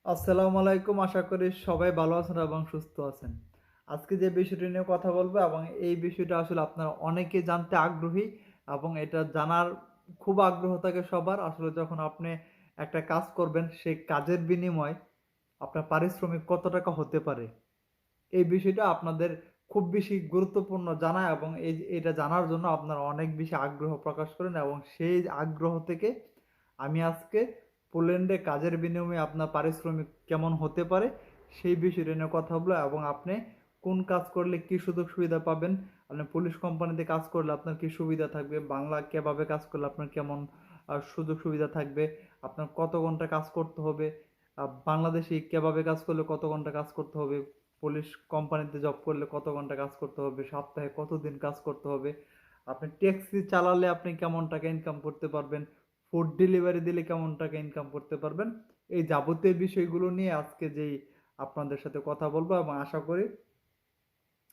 আসসালামু আলাইকুম। আশা করি সবাই ভালো আছেন এবং সুস্থ আছেন। আজকে যে বিষয়টি নিয়ে কথা বলবো এবং এই বিষয়টা আসলে আপনারা অনেকে জানতে আগ্রহী এবং এটা জানার খুব আগ্রহ থাকে সবার। আসলে যখন আপনি একটা কাজ করবেন, সেই কাজের বিনিময়ে আপনার পারিশ্রমিক কত টাকা হতে পারে? এই বিষয়টা আপনাদের খুব বেশি গুরুত্বপূর্ণ জানা এবং এটা জানার জন্য আপনারা অনেক বেশি আগ্রহ প্রকাশ করেন এবং সেই আগ্রহ থেকে আমি আজকে পোল্যান্ডে কাজের বিনিময়ে আপনার পারিশ্রমিক কেমন হতে পারে সেই বিষয়টা নিয়ে কথা বলবো এবং আপনি কোন কাজ করলে কি সুযোগ সুবিধা পাবেন, আপনি পুলিশ কোম্পানিতে কাজ করলে আপনার কি সুবিধা থাকবে, বাংলা কেভাবে কাজ করলে আপনার কেমন সুযোগ সুবিধা থাকবে, আপনার কত ঘন্টা কাজ করতে হবে, বাংলাদেশে কেভাবে কাজ করলে কত ঘন্টা কাজ করতে হবে, পুলিশ কোম্পানিতে জব করলে কত ঘন্টা কাজ করতে হবে, সপ্তাহে কতদিন কাজ করতে হবে, আপনি ট্যাক্সি চালালে আপনি কেমন টাকা ইনকাম করতে পারবেন, ফুড ডেলিভারি দিলে কেমন টাকা ইনকাম করতে পারবেন, এই যাবতীয় বিষয়গুলো নিয়ে আজকে যেই আপনাদের সাথে কথা বলবো এবং আশা করি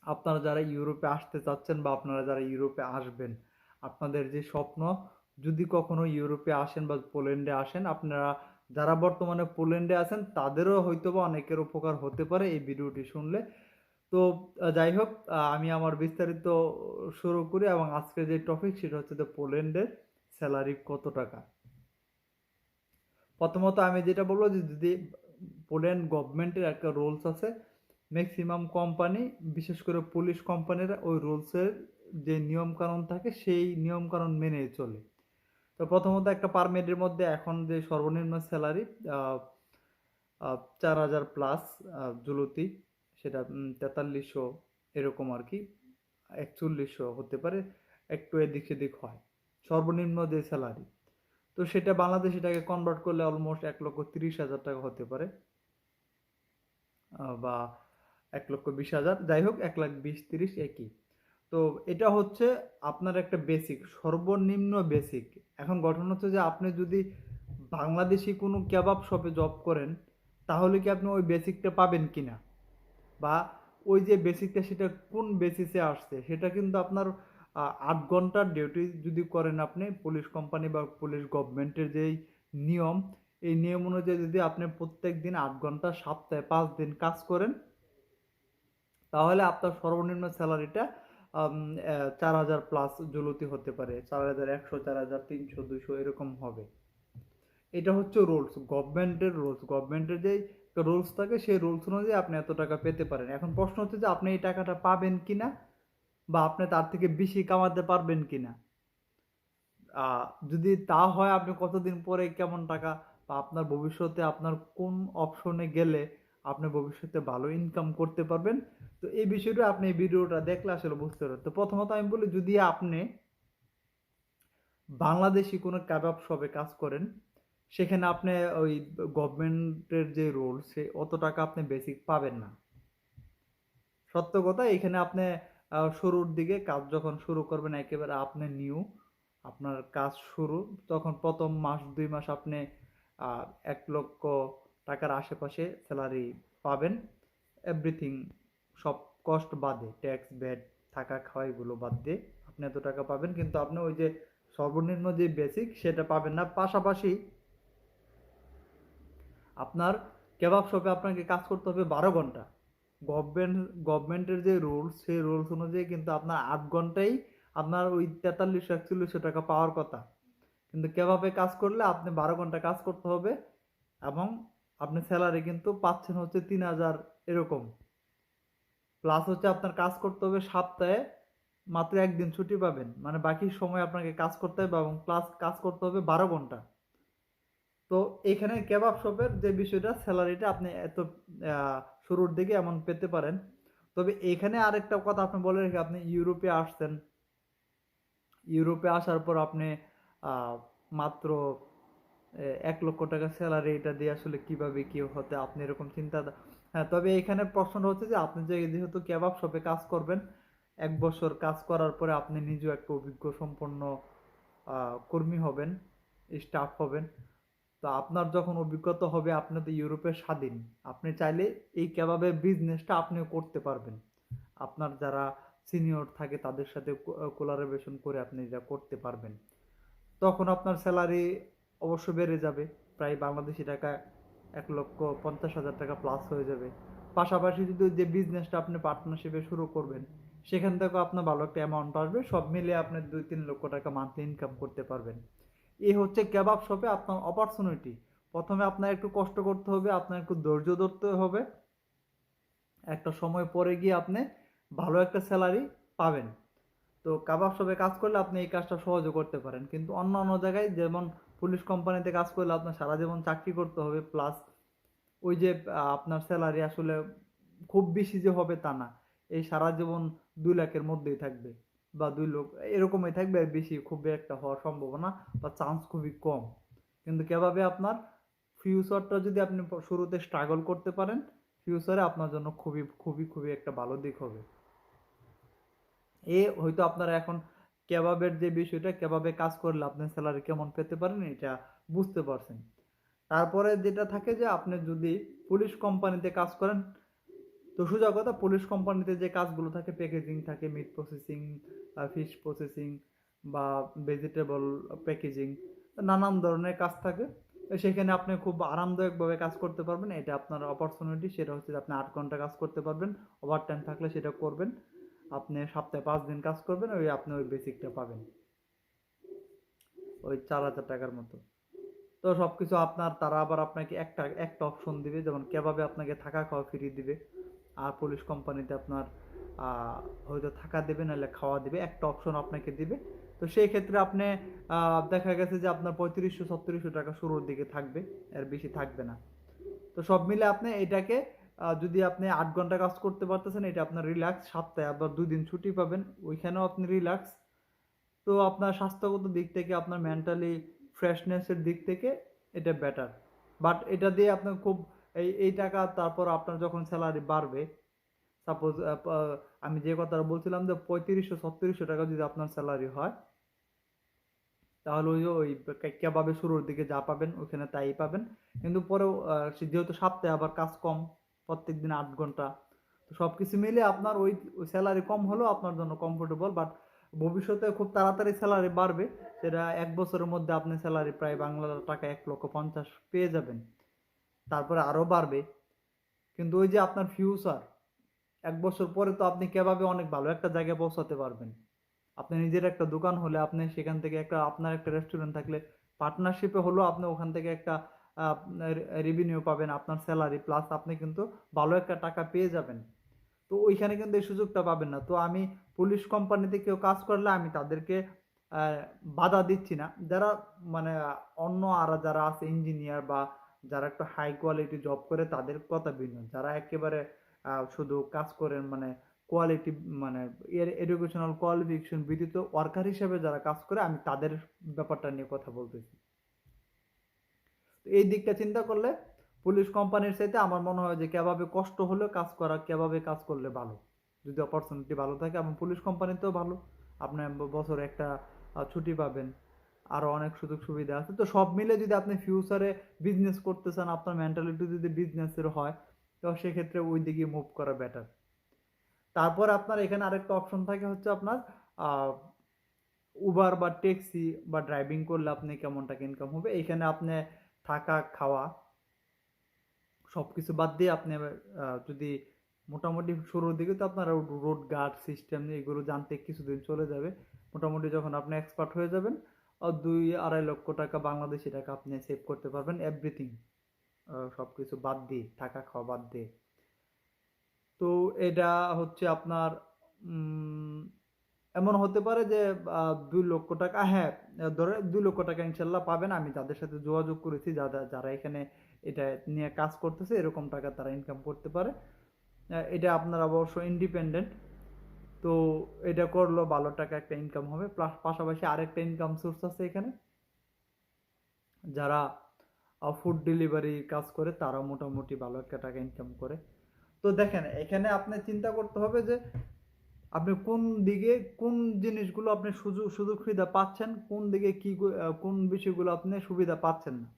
আপনারা যারা ইউরোপে আসতে চাচ্ছেন বা আপনারা যারা ইউরোপে আসবেন, আপনাদের যে স্বপ্ন, যদি কখনো ইউরোপে আসেন বা পোল্যান্ডে আসেন, আপনারা যারা বর্তমানে পোল্যান্ডে আছেন তাদেরও হয়তোবা অনেকের উপকার হতে পারে এই ভিডিওটি শুনলে। তো যাই হোক, আমি আমার বিস্তারিত শুরু করি এবং আজকে যে টপিক সেটা হচ্ছে যে পোল্যান্ডের স্যালারি কত টাকা। প্রথমত আমি যেটা বলবো যে যদি পোল্যান্ড গভর্নমেন্টের একটা রুলস আছে, ম্যাক্সিমাম কোম্পানি বিশেষ করে পুলিশ কোম্পানিরা ওই রুলসের যে নিয়ম কানুন থাকে সেই নিয়ম কানুন মেনে চলে। তো প্রথমত একটা পারমিটের মধ্যে এখন যে সর্বনিম্ন স্যালারি 4,000 প্লাস জুলুতি, সেটা 4300 এরকম আর কি, 4100 হতে পারে, একটু এদিক সেদিক হয় সর্বনিম্ন যে স্যালারি। তো সেটা বাংলাদেশি টাকায় কনভার্ট করলে অলমোস্ট 1,30,000 টাকা হতে পারে, বা 1,20,000, যাই হোক 1,20,30 একই। তো এটা হচ্ছে আপনার একটা বেসিক, সর্বনিম্ন বেসিক। এখন গঠন হচ্ছে যে আপনি যদি বাংলাদেশি কোনো কেবাব শপে জব করেন তাহলে কি আপনি ওই বেসিকটা পাবেন কিনা, বা ওই যে বেসিকটা সেটা কোন বেসিসে আসছে সেটা কিন্তু আপনার 8 ঘন্টার ডিউটি যদি করেন আপনি পুলিশ কোম্পানি বা পুলিশ গভর্নমেন্টের যেই নিয়ম, এই নিয়ম অনুযায়ী যদি আপনি প্রত্যেক দিন 8 ঘন্টা সপ্তাহে 5 দিন কাজ করেন তাহলে আপনার সর্বনিম্ন স্যালারিটা 4,000 প্লাস জুলুতি হতে পারে, 4,100, 4,300, 200 এরকম হবে। এটা হচ্ছে রুলস, গভর্নমেন্টের যে রুলস থাকে সেই রুলস অনুযায়ী আপনি এত টাকা পেতে পারেন। এখন প্রশ্ন হচ্ছে যে আপনি এই টাকাটা পাবেন কিনা বা আপনি তার থেকে বেশি কামাতে পারবেন কিনা। যদি তা হয় আপনি কতদিন পরে কেমন টাকা বা আপনার ভবিষ্যতে আপনার কোন অপশনে গেলে আপনি ভবিষ্যতে ভালো ইনকাম করতে পারবেন। তো এই বিষয়টা আপনি এই ভিডিওটা দেখলে আসলে বুঝতে পারবেন। তো প্রথমত আমি বলি, যদি আপনি বাংলাদেশি কোনো কাবাব শপে কাজ করেন, সেখানে আপনি ওই গভর্নমেন্টের যে রুল সে অত টাকা আপনি বেসিক পাবেন না। সত্য কথা, এখানে আপনি শুরুর দিকে কাজ যখন শুরু করবেন, একেবারে আপনি নিউ, আপনার কাজ শুরু, তখন প্রথম মাস 2 মাস আপনি 1 লক্ষ টাকার আশেপাশে স্যালারি পাবেন, এভরিথিং, সব কষ্ট বাদে, ট্যাক্স ভ্যাট থাকা খাওয়া এগুলো বাদ দিয়ে আপনি এত টাকা পাবেন, কিন্তু আপনি ওই যে সর্বনিম্ন যে বেসিক সেটা পাবেন না। পাশাপাশি আপনার কেবাব শপে আপনাকে কাজ করতে হবে 12 ঘন্টা। গভর্নমেন্ট গভর্নমেন্টের যে রুলস সেই রুলস অনুযায়ী কিন্তু আপনার 8 ঘন্টাই আপনার ওই 4300-4100 টাকা পাওয়ার কথা, কিন্তু কেবাবে কাজ করলে আপনি 12 ঘন্টা কাজ করতে হবে এবং আপনি স্যালারি কিন্তু পাচ্ছেন হচ্ছে 3,000 এরকম। প্লাস হচ্ছে আপনার কাজ করতে হবে সপ্তাহে মাত্র একদিন ছুটি পাবেন, মানে বাকি সময় আপনাকে কাজ করতে হবে এবং প্লাস কাজ করতে হবে 12 ঘন্টা। তো এখানে কেবাব শপের যে বিষয়টা, স্যালারিটা আপনি এত আহ, শুরুর দিকে এমন পেতে পারেন। তবে এখানে আরেকটা কথা আপনি বলে রেখে, আপনি ইউরোপে আসছেন, ইউরোপে আসার পর আপনি মাত্র 1 লক্ষ টাকা স্যালারি, এটা দিয়ে আসলে কিভাবে কি হতে আপনি এরকম চিন্তা। হ্যাঁ, তবে এখানে প্রশ্নটা হচ্ছে যে আপনি যেহেতু কেবাব শপে কাজ করবেন, 1 বছর কাজ করার পরে আপনি নিজেও একটা অভিজ্ঞ সম্পন্ন কর্মী হবেন, স্টাফ হবেন। তো আপনার যখন অভিজ্ঞতা হবে, আপনি তো ইউরোপের স্বাধীন, আপনি চাইলে এই কেবাবের বিজনেসটা আপনিও করতে পারবেন। আপনার যারা সিনিয়র থাকে তাদের সাথে কোলাবোরেশন করে আপনি এটা করতে পারবেন। তখন আপনার স্যালারি অবশ্য বেড়ে যাবে, প্রায় বাংলাদেশি টাকা 1,50,000 টাকা প্লাস হয়ে যাবে। পাশাপাশি যদি যে বিজনেসটা আপনি পার্টনারশিপে শুরু করবেন, সেখান থেকেও আপনার ভালো একটা অ্যামাউন্ট আসবে। সব মিলিয়ে আপনি 2-3 লক্ষ টাকা মান্থলি ইনকাম করতে পারবেন। এই হচ্ছে কেবাব শপে আপনার অপরচুনিটি। প্রথমে আপনার একটু কষ্ট করতে হবে, আপনার একটু ধৈর্য ধরতে হবে। একটা সময় পরে গিয়ে আপনি ভালো একটা স্যালারি পাবেন। তো কাবাব শপে কাজ করলে আপনি এই কাজটা সহজে করতে পারেন। কিন্তু অন্যান্য জায়গায় যেমন পুলিশ কোম্পানিতে কাজ করলে আপনার সারা জীবন চাকরি করতে হবে, প্লাস ওই যে আপনার স্যালারি আসলে খুব বেশি যে হবে তা না। এই সারা জীবন 2 লাখের মধ্যেই থাকবে বা 2 লক্ষ এরকমই থাকবে, আর বেশি খুব একটা হওয়ার সম্ভাবনা বা চান্স খুবই কম। কিন্তু কেভাবে আপনার ফিউচারটা যদি আপনি শুরুতে স্ট্রাগল করতে পারেন, ফিউচারে আপনার জন্য খুবই খুবই খুবই একটা ভালো দিক হবে। হয়তো আপনারা এখন কেবাবের যে বিষয়টা, কেবাবে কাজ করলে আপনি স্যালারি কেমন পেতে পারেন এটা বুঝতে পারছেন। তারপরে যেটা থাকে যে আপনি যদি পুলিশ কোম্পানিতে কাজ করেন, তো সোজা কথা, পুলিশ কোম্পানিতে যে কাজগুলো থাকে, প্যাকেজিং থাকে, মিট প্রসেসিং, ফিশ প্রসেসিং বা ভেজিটেবল প্যাকেজিং, নানান ধরনের কাজ থাকে। তো সেখানে আপনি খুব আরামদায়কভাবে কাজ করতে পারবেন। এটা আপনার অপরচুনিটি। সেটা হচ্ছে যে আপনি 8 ঘন্টা কাজ করতে পারবেন। ওভারটাইম থাকলে সেটা করবেন। আপনি সপ্তাহে 5 দিন কাজ করবেন, আপনি ওই বেসিকটা পাবেন। ওই 4,000 টাকার মতো। তো সবকিছু আপনার, তারা আবার আপনাকে একটা অপশন দিবে, যেমন কেভাবে আপনাকে থাকা খাওয়া ফ্রি দিবে। আর পুলিশ কোম্পানিতে আপনার হয়তো থাকা দেবে, নাহলে খাওয়া দিবে, একটা অপশন আপনাকে দিবে। তো সেই ক্ষেত্রে আপনি দেখা গেছে যে আপনার 3500-3600 টাকা শুরুর দিকে থাকবে, এর বেশি থাকবে না। তো সব মিলে আপনি এটাকে যদি আপনি 8 ঘন্টা কাজ করতে পারতেছেন, এটা আপনার রিল্যাক্স। সপ্তাহে আবার 2 দিন ছুটি পাবেন, ওইখানেও আপনি রিল্যাক্স। তো আপনার স্বাস্থ্যগত দিক থেকে, আপনার মেন্টালি ফ্রেশনেসের দিক থেকে এটা বেটার। বাট এটা দিয়ে আপনার খুব এই টাকা, তারপর আপনার যখন স্যালারি বাড়বে, সাপোজ আমি যে কথাটা বলছিলাম যে 3500-3600 টাকা যদি আপনার স্যালারি হয়, তাহলে ওই কেবাবে শুরুর দিকে যা পাবেন ওখানে তাই পাবেন। কিন্তু পরেও যেহেতু সপ্তাহে আবার কাজ কম, প্রত্যেকদিন 8 ঘন্টা, তো সবকিছু মিলে আপনার ওই স্যালারি কম হলেও আপনার জন্য কমফোর্টেবল। বাট ভবিষ্যতে খুব তাড়াতাড়ি স্যালারি বাড়বে। সেটা 1 বছরের মধ্যে আপনি স্যালারি প্রায় বাংলা টাকা 1,50,000 পেয়ে যাবেন। তারপরে আরো বাড়বে। কিন্তু ওই যে আপনার ফিউচার, 1 বছর পরে তো আপনি কেভাবে অনেক ভালো একটা জায়গায় পৌঁছাতে পারবেন। আপনি নিজের একটা দোকান হলে, আপনি সেখান থেকে আপনার একটা রেস্টুরেন্ট থাকলে, পার্টনারশিপে হলেও আপনি ওখান থেকে একটা রেভিনিউ পাবেন, আপনার স্যালারি প্লাস আপনি কিন্তু ভালো একটা টাকা পেয়ে যাবেন। তো ওইখানে কিন্তু এই সুযোগটা পাবেন না। তো আমি পুলিশ কোম্পানিতে কেউ কাজ করলে আমি তাদেরকে বাধা দিচ্ছি না। যারা মানে অন্য আর যারা আছে ইঞ্জিনিয়ার বা যারা একটু হাই কোয়ালিটি জব করে, তাদের কথা ভিন্ন। যারা একেবারে শুধু কাজ করেন মানে কোয়ালিটি, মানে এডুকেশনাল কোয়ালিফিকেশন ব্যতীত ওয়ার্কার হিসেবে যারা কাজ করে, আমি তাদের ব্যাপারটা নিয়ে কথা বলতেছি। তো এই দিকটা চিন্তা করলে পুলিশ কোম্পানির চাইতে আমার মনে হয় যে কেভাবে কষ্ট হলেও কাজ করা, কেভাবে কাজ করলে ভালো, যদি অপরচুনিটি ভালো থাকে। এবং পুলিশ কোম্পানিতেও ভালো, আপনার বছরে একটা ছুটি পাবেন, আরো অনেক সুযোগ সুবিধা আছে। তো সব মিলে যদি আপনি ফিউচারে বিজনেস করতে চান, আপনার মেন্টালিটি যদি বিজনেসের হয়, তো সেক্ষেত্রে ওই দিকে মুভ করা বেটার। তারপর আপনার এখানে আরেকটা অপশন থাকে, হচ্ছে আপনার উবার বা ট্যাক্সি বা ড্রাইভিং করলে আপনি কেমন টাকা ইনকাম হবে। এখানে আপনি থাকা খাওয়া সবকিছু বাদ দিয়ে আপনি যদি মোটামুটি শুরুর দিকে, তো আপনার রোড গার্ড সিস্টেম এগুলো জানতে কিছুদিন চলে যাবে। মোটামুটি যখন আপনি এক্সপার্ট হয়ে যাবেন, 2-2.5 লক্ষ টাকা বাংলাদেশি টাকা আপনি সেভ করতে পারবেন, এভরিথিং সবকিছু বাদ দিয়ে, থাকা খাওয়া বাদ দিয়ে। তো এটা হচ্ছে আপনার এমন হতে পারে যে 2 লক্ষ টাকা, হ্যাঁ, ধরে 2 লক্ষ টাকা ইনশাল্লাহ পাবেন। আমি যাদের সাথে যোগাযোগ করেছি, যারা এখানে এটা নিয়ে কাজ করতেছে, এরকম টাকা তারা ইনকাম করতে পারে। এটা আপনার অবশ্য ইন্ডিপেন্ডেন্ট। তো এটা করলেও ভালো টাকা একটা ইনকাম হবে। প্লাস পাশাপাশি আরেকটা ইনকাম সোর্স আছে এখানে, যারা ফুড ডেলিভারি কাজ করে, তারা মোটামুটি ভালো একটা টাকা ইনকাম করে। তো দেখেন, এখানে আপনি চিন্তা করতে হবে যে আপনি কোন দিকে, কোন জিনিসগুলো আপনি সুযোগ সুযোগ সুবিধা পাচ্ছেন, কোন দিকে কোন বিষয়গুলো আপনি সুবিধা পাচ্ছেন না।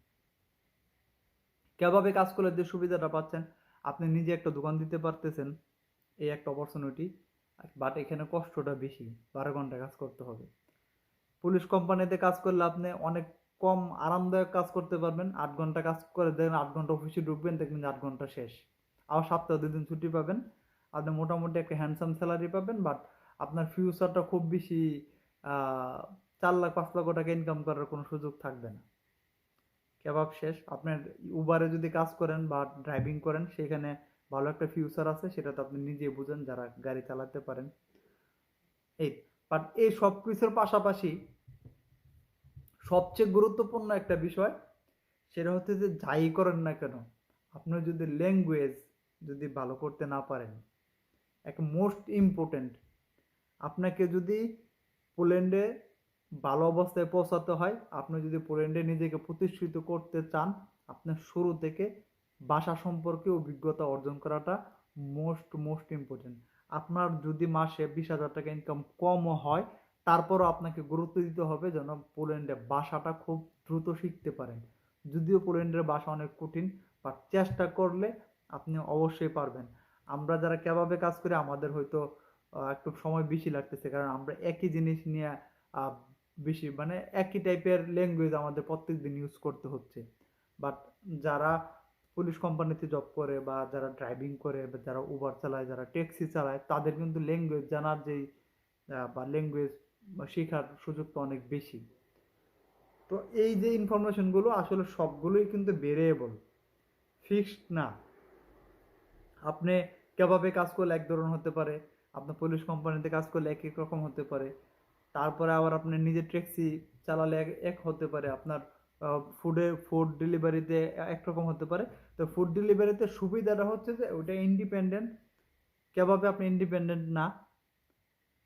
কিভাবে কাজ করলে যে সুবিধাটা পাচ্ছেন, আপনি নিজে একটা দোকান দিতে পারতেছেন, এই একটা অপরচুনিটি। বাট এখানে কষ্টটা বেশি, 12 ঘন্টা কাজ করতে হবে। পুলিশ কোম্পানিতে কাজ করলে আপনি অনেক কম আরামদায়ক কাজ করতে পারবেন। ৮ ঘন্টা কাজ করে দেখবেন ৮ ঘন্টা অফিসে ঢুকবেন, দেখবেন যে ৮ ঘন্টা শেষ। আবার সপ্তাহে ২ দিন ছুটি পাবেন। আপনি মোটামুটি একটা হ্যান্ডসাম স্যালারি পাবেন, বাট আপনার ফিউচারটা খুব বেশি আ ৪ লাখ ৫ লক্ষ টাকা ইনকাম করার কোনো সুযোগ থাকবে না। কেবাব শেষ। আপনার উবারে যদি কাজ করেন বা ড্রাইভিং করেন সেখানে ভালো একটা ফিউচার আছে, সেটা তো আপনি নিজেই বুঝেন যারা গাড়ি চালাতে পারেন। এই বাট এই সবকিছুর পাশাপাশি সবচেয়ে গুরুত্বপূর্ণ একটা বিষয়, সেটা হচ্ছে যে যাই করেন না কেন, আপনার যদি ল্যাঙ্গুয়েজ যদি ভালো করতে না পারেন, একটা মোস্ট ইম্পোর্টেন্ট, আপনাকে যদি পোল্যান্ডে ভালো অবস্থায় পৌঁছাতে হয়, আপনি যদি পোল্যান্ডে নিজেকে প্রতিষ্ঠিত করতে চান, আপনার শুরু থেকে ভাষা সম্পর্কে অভিজ্ঞতা অর্জন করাটা মোস্ট ইম্পর্টেন্ট। আপনার যদি মাসে ২০,০০০ টাকা ইনকাম কমও হয়, তারপরও আপনাকে গুরুত্ব দিতে হবে যেন পোল্যান্ডে ভাষাটা খুব দ্রুত শিখতে পারেন। যদিও পোল্যান্ডের ভাষা অনেক কঠিন, বাট চেষ্টা করলে আপনি অবশ্যই পারবেন। আমরা যারা কেবাবে কাজ করি আমাদের হয়তো একটু সময় বেশি লাগতেছে, কারণ আমরা একই জিনিস নিয়ে বেশি মানে একই টাইপের ল্যাঙ্গুয়েজ আমাদের প্রত্যেকদিন ইউজ করতে হচ্ছে। বাট যারা পুলিশ কোম্পানিতে জব করে বা যারা ড্রাইভিং করে বা যারা উবার চালায়, যারা ট্যাক্সি চালায়, তাদের কিন্তু ল্যাঙ্গুয়েজ জানার যেই বা ল্যাঙ্গুয়েজ শেখার সুযোগটা অনেক বেশি। তো এই যে ইনফরমেশন গুলো আসলে সবগুলোই কিন্তু ভেরিয়েবল, ফিক্সড না। আপনি কেভাবে কাজ করলে এক ধরনের হতে পারে, আপনার পুলিশ কোম্পানিতে কাজ করলে এক এক রকম হতে পারে, তারপরে আবার আপনি নিজের ট্যাক্সি চালালে এক এক হতে পারে, আপনার ফুড ডেলিভারিতে একরকম হতে পারে। তো ফুড ডেলিভারিতে সুবিধাটা হচ্ছে যে ওটা ইন্ডিপেন্ডেন্ট, কেভাবে আপনি ইন্ডিপেন্ডেন্ট না।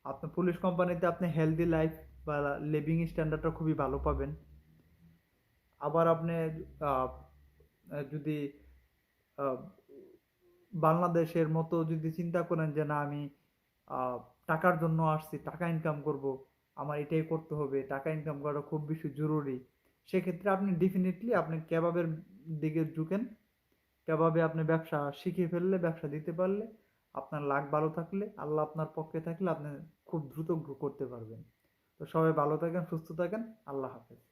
আপনার পুলিশ কোম্পানিতে আপনি হেলদি লাইফ বা লিভিং স্ট্যান্ডার্ডটা খুবই ভালো পাবেন। আবার আপনি আহ, যদি আহ, বাংলাদেশের মতো যদি চিন্তা করেন যে না আমি আহ, টাকার জন্য আসছি, টাকা ইনকাম করব, আমার এটাই করতে হবে, টাকা ইনকাম করা খুব বেশি জরুরি, সেক্ষেত্রে আপনি ডেফিনেটলি আপনি কেবাবের দিকে ঝুঁকেন। কেবাবে আপনি ব্যবসা শিখে ফেললে, ব্যবসা দিতে পারলে, আপনার লাক ভালো থাকলে, আল্লাহ আপনার পক্ষে থাকলে আপনি খুব দ্রুত গ্রো করতে পারবেন। তো সবাই ভালো থাকেন, সুস্থ থাকেন। আল্লাহ হাফেজ।